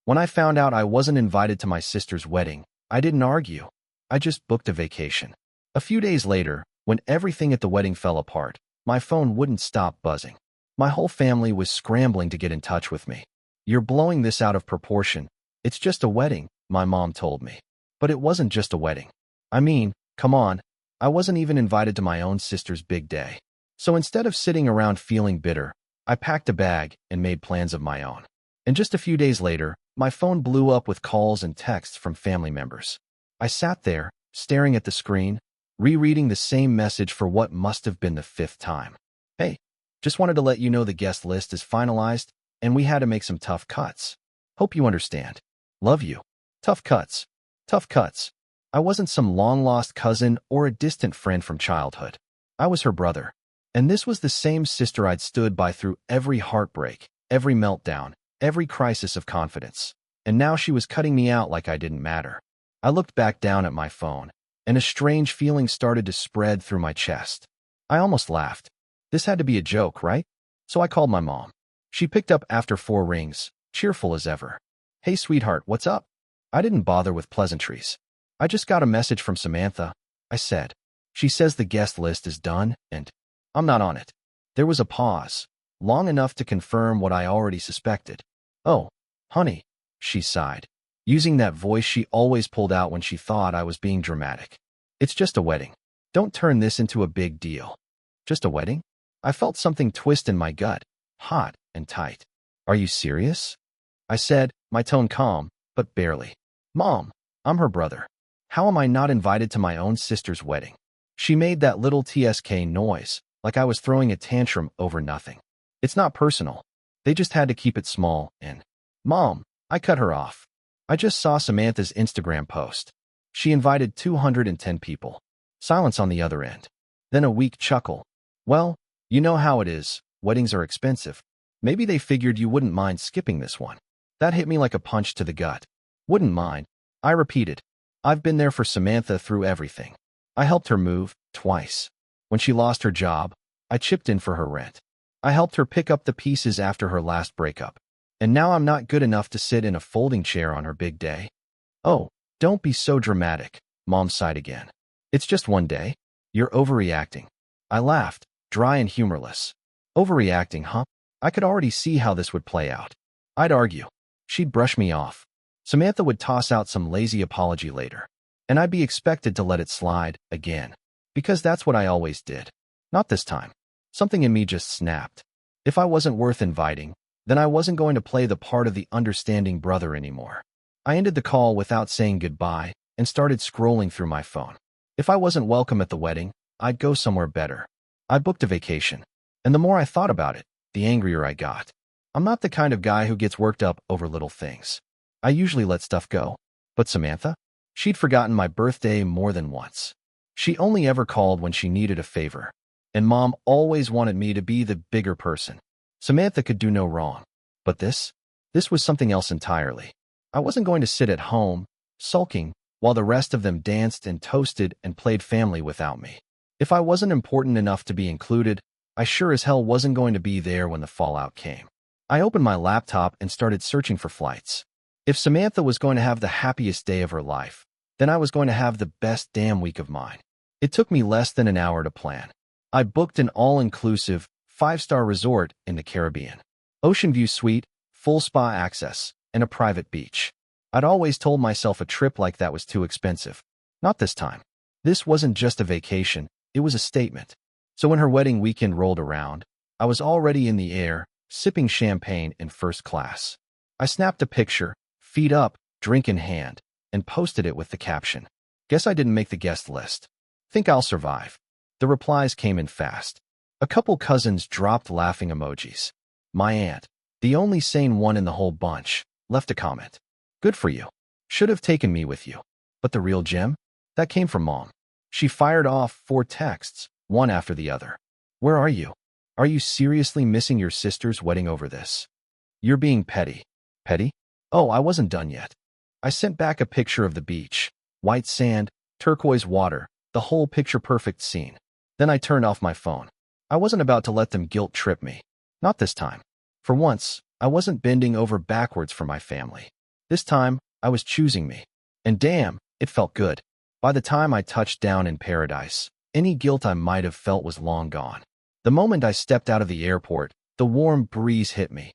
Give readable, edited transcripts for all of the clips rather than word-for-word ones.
When I found out I wasn't invited to my sister's wedding, I didn't argue. I just booked a vacation. A few days later, when everything at the wedding fell apart, my phone wouldn't stop buzzing. My whole family was scrambling to get in touch with me. "You're blowing this out of proportion. It's just a wedding," my mom told me. But it wasn't just a wedding. I mean, come on, I wasn't even invited to my own sister's big day. So instead of sitting around feeling bitter, I packed a bag and made plans of my own. And just a few days later, my phone blew up with calls and texts from family members. I sat there, staring at the screen, rereading the same message for what must have been the 5th time. "Hey, just wanted to let you know the guest list is finalized, and we had to make some tough cuts. Hope you understand. Love you." Tough cuts. Tough cuts. I wasn't some long-lost cousin or a distant friend from childhood. I was her brother. And this was the same sister I'd stood by through every heartbreak, every meltdown, every crisis of confidence. And now she was cutting me out like I didn't matter. I looked back down at my phone, and a strange feeling started to spread through my chest. I almost laughed. This had to be a joke, right? So I called my mom. She picked up after 4 rings, cheerful as ever. "Hey, sweetheart, what's up?" I didn't bother with pleasantries. "I just got a message from Samantha," I said. "She says the guest list is done, and I'm not on it." There was a pause, long enough to confirm what I already suspected. "Oh, honey," she sighed, using that voice she always pulled out when she thought I was being dramatic. "It's just a wedding. Don't turn this into a big deal." Just a wedding? I felt something twist in my gut, hot and tight. "Are you serious?" I said, my tone calm, but barely. "Mom, I'm her brother. How am I not invited to my own sister's wedding?" She made that little TSK noise, like I was throwing a tantrum over nothing. "It's not personal. They just had to keep it small, and—" "Mom," I cut her off. "I just saw Samantha's Instagram post. She invited 210 people." Silence on the other end. Then a weak chuckle. "Well, you know how it is. Weddings are expensive. Maybe they figured you wouldn't mind skipping this one." That hit me like a punch to the gut. "Wouldn't mind," I repeated. "I've been there for Samantha through everything. I helped her move, twice. When she lost her job, I chipped in for her rent. I helped her pick up the pieces after her last breakup. And now I'm not good enough to sit in a folding chair on her big day." "Oh, don't be so dramatic," Mom sighed again. "It's just one day. You're overreacting." I laughed, dry and humorless. "Overreacting, huh?" I could already see how this would play out. I'd argue. She'd brush me off. Samantha would toss out some lazy apology later. And I'd be expected to let it slide, again. Because that's what I always did. Not this time. Something in me just snapped. If I wasn't worth inviting, then I wasn't going to play the part of the understanding brother anymore. I ended the call without saying goodbye and started scrolling through my phone. If I wasn't welcome at the wedding, I'd go somewhere better. I booked a vacation. And the more I thought about it, the angrier I got. I'm not the kind of guy who gets worked up over little things. I usually let stuff go. But Samantha? She'd forgotten my birthday more than once. She only ever called when she needed a favor. And Mom always wanted me to be the bigger person. Samantha could do no wrong. But this was something else entirely. I wasn't going to sit at home, sulking, while the rest of them danced and toasted and played family without me. If I wasn't important enough to be included, I sure as hell wasn't going to be there when the fallout came. I opened my laptop and started searching for flights. If Samantha was going to have the happiest day of her life, then I was going to have the best damn week of mine. It took me less than an hour to plan. I booked an all-inclusive, 5-star resort in the Caribbean. Ocean view suite, full spa access, and a private beach. I'd always told myself a trip like that was too expensive. Not this time. This wasn't just a vacation, it was a statement. So when her wedding weekend rolled around, I was already in the air, sipping champagne in first class. I snapped a picture, feet up, drink in hand, and posted it with the caption, "Guess I didn't make the guest list. Think I'll survive." The replies came in fast. A couple cousins dropped laughing emojis. My aunt, the only sane one in the whole bunch, left a comment. "Good for you. Should have taken me with you." But the real gem? That came from Mom. She fired off 4 texts, one after the other. "Where are you? Are you seriously missing your sister's wedding over this? You're being petty." Petty? Oh, I wasn't done yet. I sent back a picture of the beach. White sand, turquoise water, the whole picture-perfect scene. Then I turned off my phone. I wasn't about to let them guilt-trip me. Not this time. For once, I wasn't bending over backwards for my family. This time, I was choosing me. And damn, it felt good. By the time I touched down in paradise, any guilt I might have felt was long gone. The moment I stepped out of the airport, the warm breeze hit me,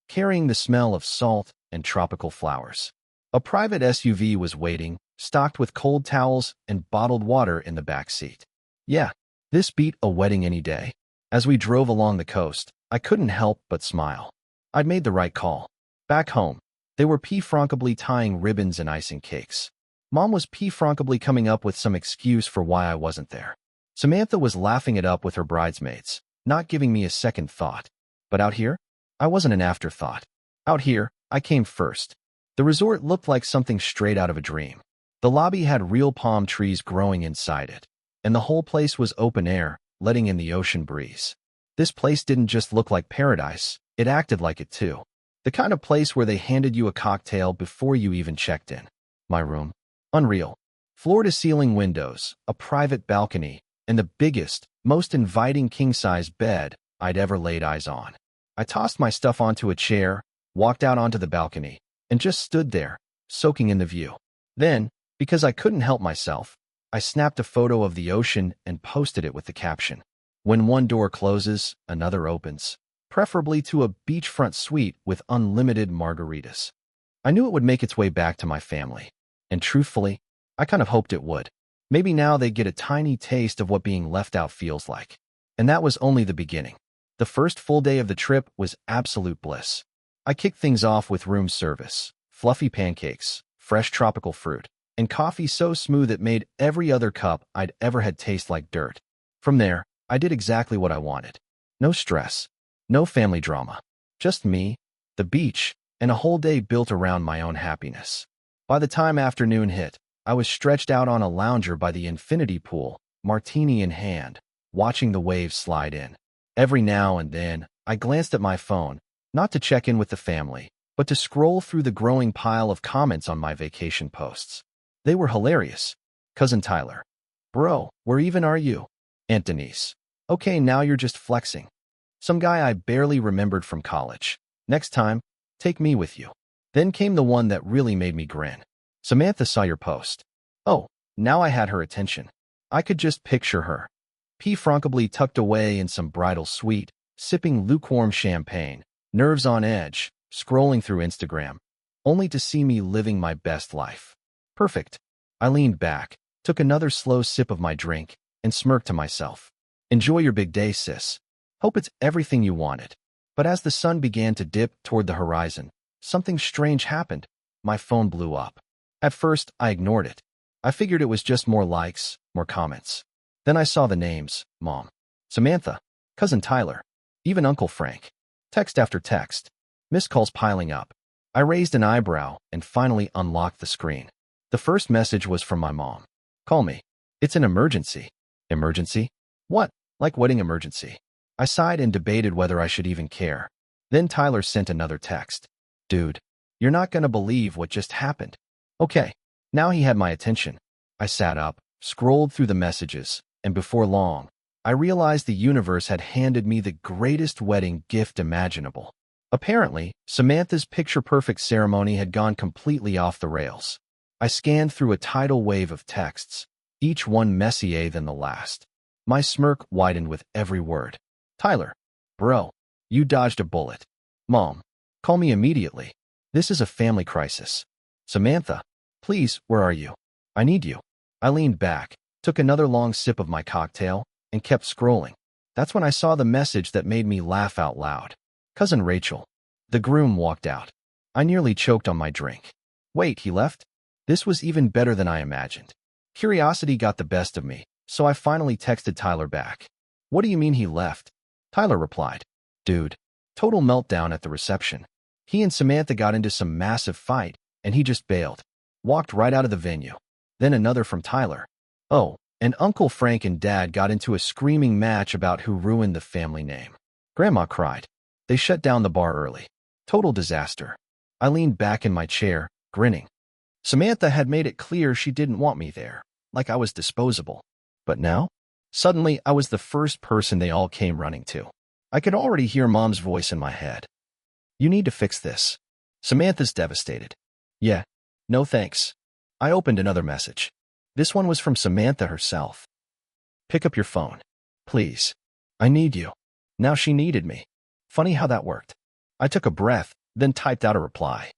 carrying the smell of salt and tropical flowers. A private SUV was waiting, stocked with cold towels and bottled water in the back seat. Yeah, this beat a wedding any day. As we drove along the coast, I couldn't help but smile. I'd made the right call. Back home, they were pee-frankably tying ribbons and icing cakes. Mom was pee-frankably coming up with some excuse for why I wasn't there. Samantha was laughing it up with her bridesmaids, not giving me a second thought. But out here, I wasn't an afterthought. Out here, I came first. The resort looked like something straight out of a dream. The lobby had real palm trees growing inside it, and the whole place was open air, letting in the ocean breeze. This place didn't just look like paradise, it acted like it too. The kind of place where they handed you a cocktail before you even checked in. My room. Unreal. Floor-to-ceiling windows, a private balcony, and the biggest, most inviting king-size bed I'd ever laid eyes on. I tossed my stuff onto a chair, walked out onto the balcony, and just stood there, soaking in the view. Then, because I couldn't help myself, I snapped a photo of the ocean and posted it with the caption, "When one door closes, another opens," preferably to a beachfront suite with unlimited margaritas. I knew it would make its way back to my family, and truthfully, I kind of hoped it would. Maybe now they'd get a tiny taste of what being left out feels like. And that was only the beginning. The first full day of the trip was absolute bliss. I kicked things off with room service, fluffy pancakes, fresh tropical fruit, and coffee so smooth it made every other cup I'd ever had taste like dirt. From there, I did exactly what I wanted. No stress, no family drama, just me, the beach, and a whole day built around my own happiness. By the time afternoon hit, I was stretched out on a lounger by the infinity pool, martini in hand, watching the waves slide in. Every now and then, I glanced at my phone, not to check in with the family, but to scroll through the growing pile of comments on my vacation posts. They were hilarious. Cousin Tyler. Bro, where even are you? Aunt Denise. Okay, now you're just flexing. Some guy I barely remembered from college. Next time, take me with you. Then came the one that really made me grin. Samantha saw your post. Oh, now I had her attention. I could just picture her, pee-frankably tucked away in some bridal suite, sipping lukewarm champagne, nerves on edge, scrolling through Instagram, only to see me living my best life. Perfect. I leaned back, took another slow sip of my drink, and smirked to myself. Enjoy your big day, sis. Hope it's everything you wanted. But as the sun began to dip toward the horizon, something strange happened. My phone blew up. At first, I ignored it. I figured it was just more likes, more comments. Then I saw the names: Mom, Samantha, Cousin Tyler, even Uncle Frank. Text after text. Missed calls piling up. I raised an eyebrow and finally unlocked the screen. The first message was from my mom. Call me. It's an emergency. Emergency? What? Like wedding emergency? I sighed and debated whether I should even care. Then Tyler sent another text. Dude, you're not gonna believe what just happened. Okay, now he had my attention. I sat up, scrolled through the messages, and before long, I realized the universe had handed me the greatest wedding gift imaginable. Apparently, Samantha's picture-perfect ceremony had gone completely off the rails. I scanned through a tidal wave of texts, each one messier than the last. My smirk widened with every word. Tyler, bro, you dodged a bullet. Mom, call me immediately. This is a family crisis. Samantha, please, where are you? I need you. I leaned back, took another long sip of my cocktail, and kept scrolling. That's when I saw the message that made me laugh out loud. Cousin Rachel. The groom walked out. I nearly choked on my drink. Wait, he left? This was even better than I imagined. Curiosity got the best of me, so I finally texted Tyler back. What do you mean he left? Tyler replied. Dude, total meltdown at the reception. He and Samantha got into some massive fight, and he just bailed. Walked right out of the venue. Then another from Tyler. Oh, and Uncle Frank and Dad got into a screaming match about who ruined the family name. Grandma cried. They shut down the bar early. Total disaster. I leaned back in my chair, grinning. Samantha had made it clear she didn't want me there, like I was disposable. But now? Suddenly, I was the first person they all came running to. I could already hear Mom's voice in my head. You need to fix this. Samantha's devastated. Yeah. No thanks. I opened another message. This one was from Samantha herself. Pick up your phone. Please. I need you. Now she needed me. Funny how that worked. I took a breath, then typed out a reply.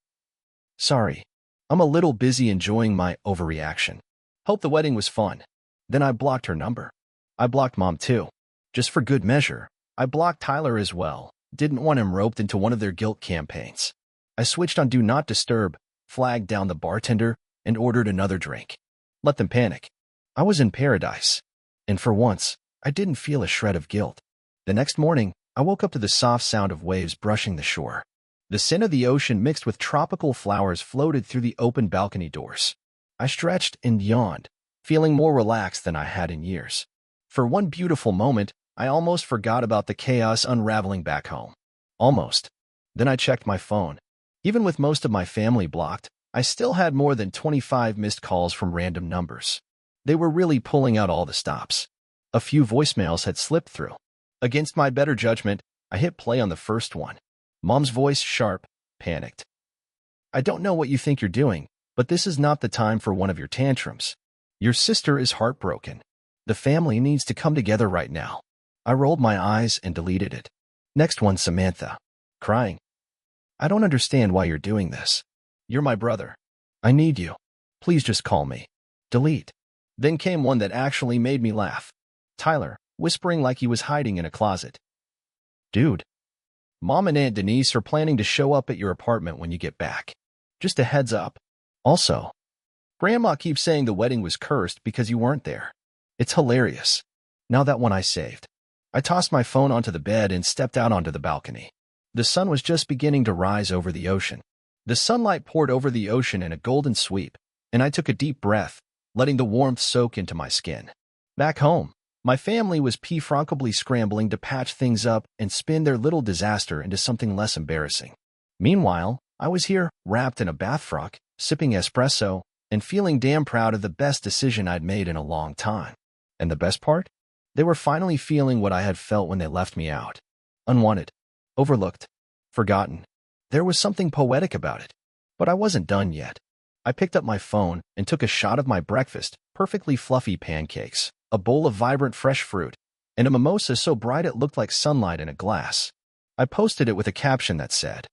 Sorry. I'm a little busy enjoying my overreaction. Hope the wedding was fun. Then I blocked her number. I blocked Mom too. Just for good measure. I blocked Tyler as well. Didn't want him roped into one of their guilt campaigns. I switched on Do Not Disturb, flagged down the bartender, and ordered another drink. Let them panic. I was in paradise. And for once, I didn't feel a shred of guilt. The next morning, I woke up to the soft sound of waves brushing the shore. The scent of the ocean mixed with tropical flowers floated through the open balcony doors. I stretched and yawned, feeling more relaxed than I had in years. For one beautiful moment, I almost forgot about the chaos unraveling back home. Almost. Then I checked my phone. Even with most of my family blocked, I still had more than 25 missed calls from random numbers. They were really pulling out all the stops. A few voicemails had slipped through. Against my better judgment, I hit play on the first one. Mom's voice, sharp, panicked. I don't know what you think you're doing, but this is not the time for one of your tantrums. Your sister is heartbroken. The family needs to come together right now. I rolled my eyes and deleted it. Next one, Samantha. Crying. I don't understand why you're doing this. You're my brother. I need you. Please just call me. Delete. Then came one that actually made me laugh. Tyler, whispering like he was hiding in a closet. Dude. Mom and Aunt Denise are planning to show up at your apartment when you get back. Just a heads up. Also, Grandma keeps saying the wedding was cursed because you weren't there. It's hilarious. Now that one I saved. I tossed my phone onto the bed and stepped out onto the balcony. The sun was just beginning to rise over the ocean. The sunlight poured over the ocean in a golden sweep, and I took a deep breath, letting the warmth soak into my skin. Back home, my family was frantically scrambling to patch things up and spin their little disaster into something less embarrassing. Meanwhile, I was here, wrapped in a bath frock, sipping espresso, and feeling damn proud of the best decision I'd made in a long time. And the best part? They were finally feeling what I had felt when they left me out. Unwanted. Overlooked. Forgotten. There was something poetic about it. But I wasn't done yet. I picked up my phone and took a shot of my breakfast, perfectly fluffy pancakes, a bowl of vibrant fresh fruit, and a mimosa so bright it looked like sunlight in a glass. I posted it with a caption that said,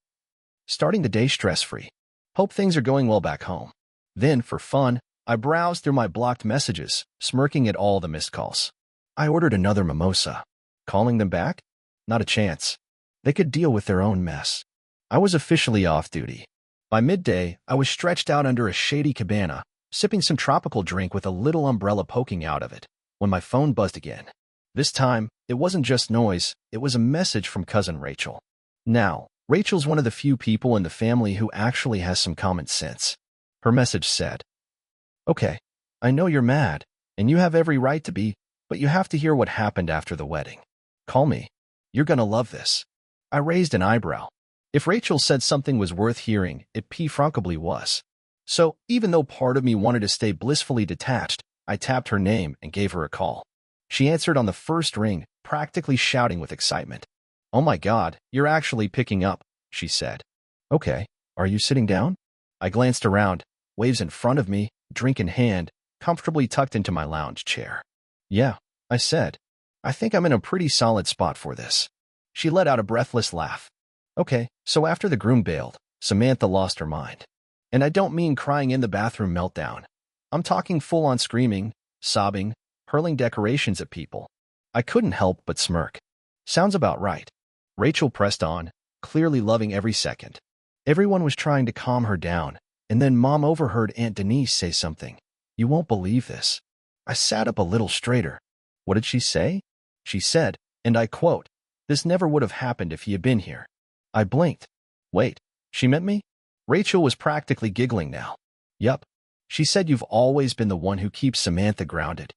"Starting the day stress-free. Hope things are going well back home." Then, for fun, I browsed through my blocked messages, smirking at all the missed calls. I ordered another mimosa. Calling them back? Not a chance. They could deal with their own mess. I was officially off duty. By midday, I was stretched out under a shady cabana, sipping some tropical drink with a little umbrella poking out of it, when my phone buzzed again. This time, it wasn't just noise, it was a message from cousin Rachel. Now, Rachel's one of the few people in the family who actually has some common sense. Her message said, "Okay, I know you're mad, and you have every right to be, but you have to hear what happened after the wedding. Call me. You're gonna love this." I raised an eyebrow. If Rachel said something was worth hearing, it frankly was. So, even though part of me wanted to stay blissfully detached, I tapped her name and gave her a call. She answered on the first ring, practically shouting with excitement. "Oh my God, you're actually picking up," she said. "Okay, are you sitting down?" I glanced around, waves in front of me, drink in hand, comfortably tucked into my lounge chair. "Yeah," I said. "I think I'm in a pretty solid spot for this." She let out a breathless laugh. "Okay, so after the groom bailed, Samantha lost her mind. And I don't mean crying in the bathroom meltdown. I'm talking full-on screaming, sobbing, hurling decorations at people. I couldn't help but smirk. Sounds about right." Rachel pressed on, clearly loving every second. Everyone was trying to calm her down, and then Mom overheard Aunt Denise say something. "You won't believe this." I sat up a little straighter. What did she say? She said, and I quote, "This never would have happened if he had been here." I blinked. Wait, she meant me? Rachel was practically giggling now. "Yup. She said you've always been the one who keeps Samantha grounded.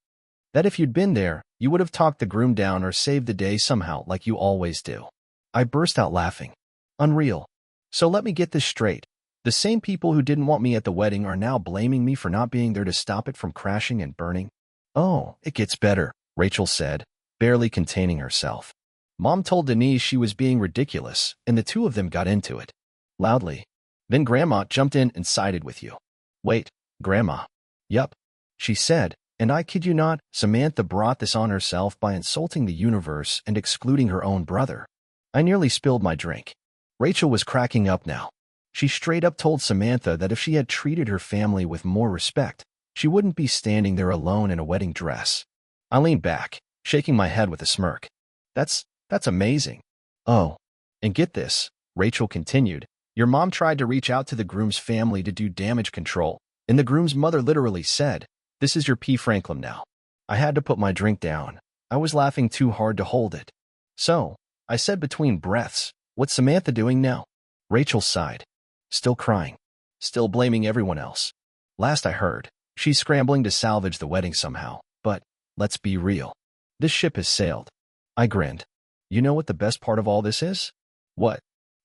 That if you'd been there, you would have talked the groom down or saved the day somehow like you always do." I burst out laughing. Unreal. So let me get this straight. The same people who didn't want me at the wedding are now blaming me for not being there to stop it from crashing and burning? "Oh, it gets better," Rachel said, barely containing herself. Mom told Denise she was being ridiculous, and the two of them got into it. Loudly. Then Grandma jumped in and sided with you. Wait, Grandma. Yup, she said, and I kid you not, Samantha brought this on herself by insulting the universe and excluding her own brother. I nearly spilled my drink. Rachel was cracking up now. She straight up told Samantha that if she had treated her family with more respect, she wouldn't be standing there alone in a wedding dress. I leaned back, shaking my head with a smirk. That's amazing. Oh, and get this, Rachel continued. Your mom tried to reach out to the groom's family to do damage control, and the groom's mother literally said, "This is your P. Franklin now." I had to put my drink down. I was laughing too hard to hold it. So, I said between breaths, "What's Samantha doing now?" Rachel sighed. Still crying. Still blaming everyone else. Last I heard, she's scrambling to salvage the wedding somehow. But, let's be real. This ship has sailed. I grinned. You know what the best part of all this is? What?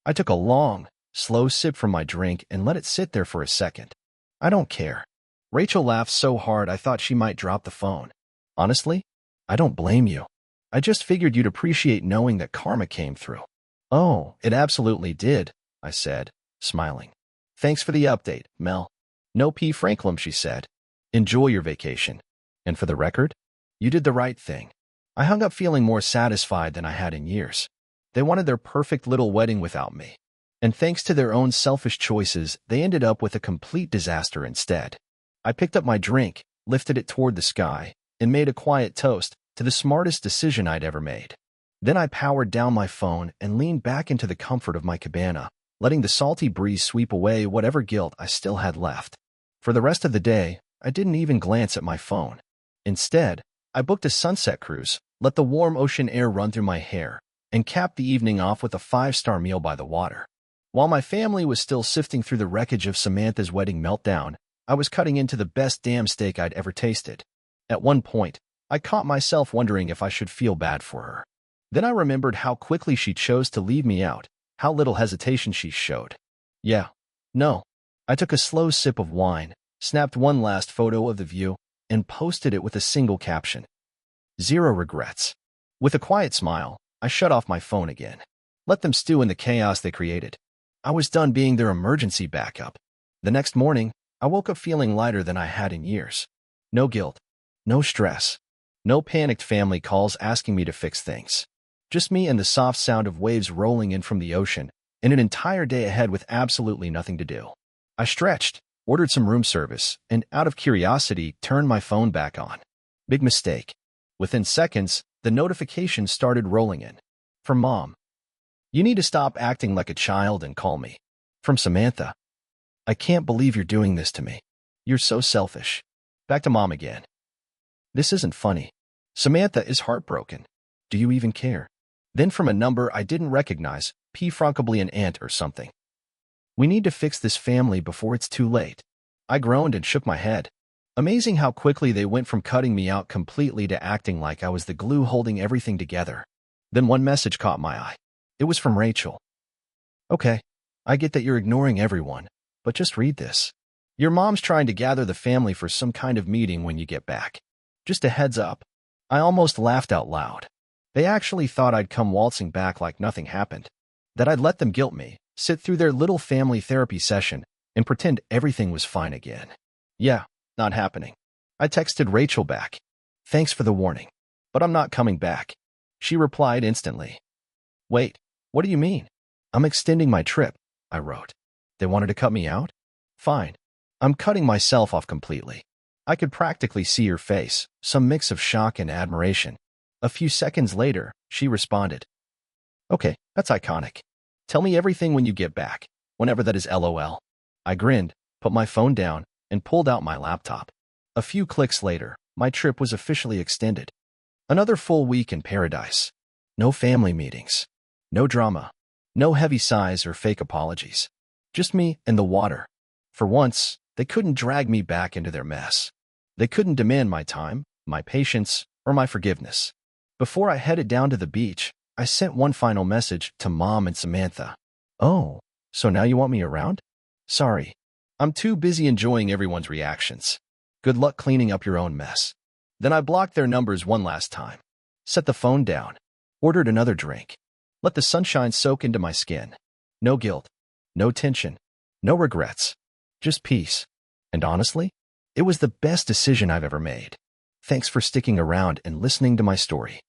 I took a long, slow sip from my drink and let it sit there for a second. I don't care. Rachel laughed so hard I thought she might drop the phone. Honestly, I don't blame you. I just figured you'd appreciate knowing that karma came through. Oh, it absolutely did, I said, smiling. Thanks for the update, Mel. No P. Franklin, she said. Enjoy your vacation. And for the record, you did the right thing. I hung up feeling more satisfied than I had in years. They wanted their perfect little wedding without me. And thanks to their own selfish choices, they ended up with a complete disaster instead. I picked up my drink, lifted it toward the sky, and made a quiet toast to the smartest decision I'd ever made. Then I powered down my phone and leaned back into the comfort of my cabana, letting the salty breeze sweep away whatever guilt I still had left. For the rest of the day, I didn't even glance at my phone. Instead, I booked a sunset cruise, let the warm ocean air run through my hair, and capped the evening off with a 5-star meal by the water. While my family was still sifting through the wreckage of Samantha's wedding meltdown, I was cutting into the best damn steak I'd ever tasted. At one point, I caught myself wondering if I should feel bad for her. Then I remembered how quickly she chose to leave me out, how little hesitation she showed. Yeah, no. I took a slow sip of wine, snapped one last photo of the view, and posted it with a single caption. Zero regrets. With a quiet smile, I shut off my phone again. Let them stew in the chaos they created. I was done being their emergency backup. The next morning, I woke up feeling lighter than I had in years. No guilt. No stress. No panicked family calls asking me to fix things. Just me and the soft sound of waves rolling in from the ocean, and an entire day ahead with absolutely nothing to do. I stretched, ordered some room service, and out of curiosity, turned my phone back on. Big mistake. Within seconds, the notifications started rolling in. From Mom. You need to stop acting like a child and call me. From Samantha. I can't believe you're doing this to me. You're so selfish. Back to Mom again. This isn't funny. Samantha is heartbroken. Do you even care? Then from a number I didn't recognize, probably an aunt or something. We need to fix this family before it's too late. I groaned and shook my head. Amazing how quickly they went from cutting me out completely to acting like I was the glue holding everything together. Then one message caught my eye. It was from Rachel. Okay, I get that you're ignoring everyone, but just read this. Your mom's trying to gather the family for some kind of meeting when you get back. Just a heads up. I almost laughed out loud. They actually thought I'd come waltzing back like nothing happened. That I'd let them guilt me, sit through their little family therapy session, and pretend everything was fine again. Yeah, not happening. I texted Rachel back. Thanks for the warning, but I'm not coming back. She replied instantly. Wait, what do you mean? I'm extending my trip, I wrote. They wanted to cut me out? Fine. I'm cutting myself off completely. I could practically see her face, some mix of shock and admiration. A few seconds later, she responded. Okay, that's iconic. Tell me everything when you get back, whenever that is LOL. I grinned, put my phone down, and pulled out my laptop. A few clicks later, my trip was officially extended. Another full week in paradise. No family meetings. No drama. No heavy sighs or fake apologies. Just me and the water. For once, they couldn't drag me back into their mess. They couldn't demand my time, my patience, or my forgiveness. Before I headed down to the beach, I sent one final message to Mom and Samantha. Oh, so now you want me around? Sorry. I'm too busy enjoying everyone's reactions. Good luck cleaning up your own mess. Then I blocked their numbers one last time. Set the phone down. Ordered another drink. Let the sunshine soak into my skin. No guilt. No tension. No regrets. Just peace. And honestly, it was the best decision I've ever made. Thanks for sticking around and listening to my story.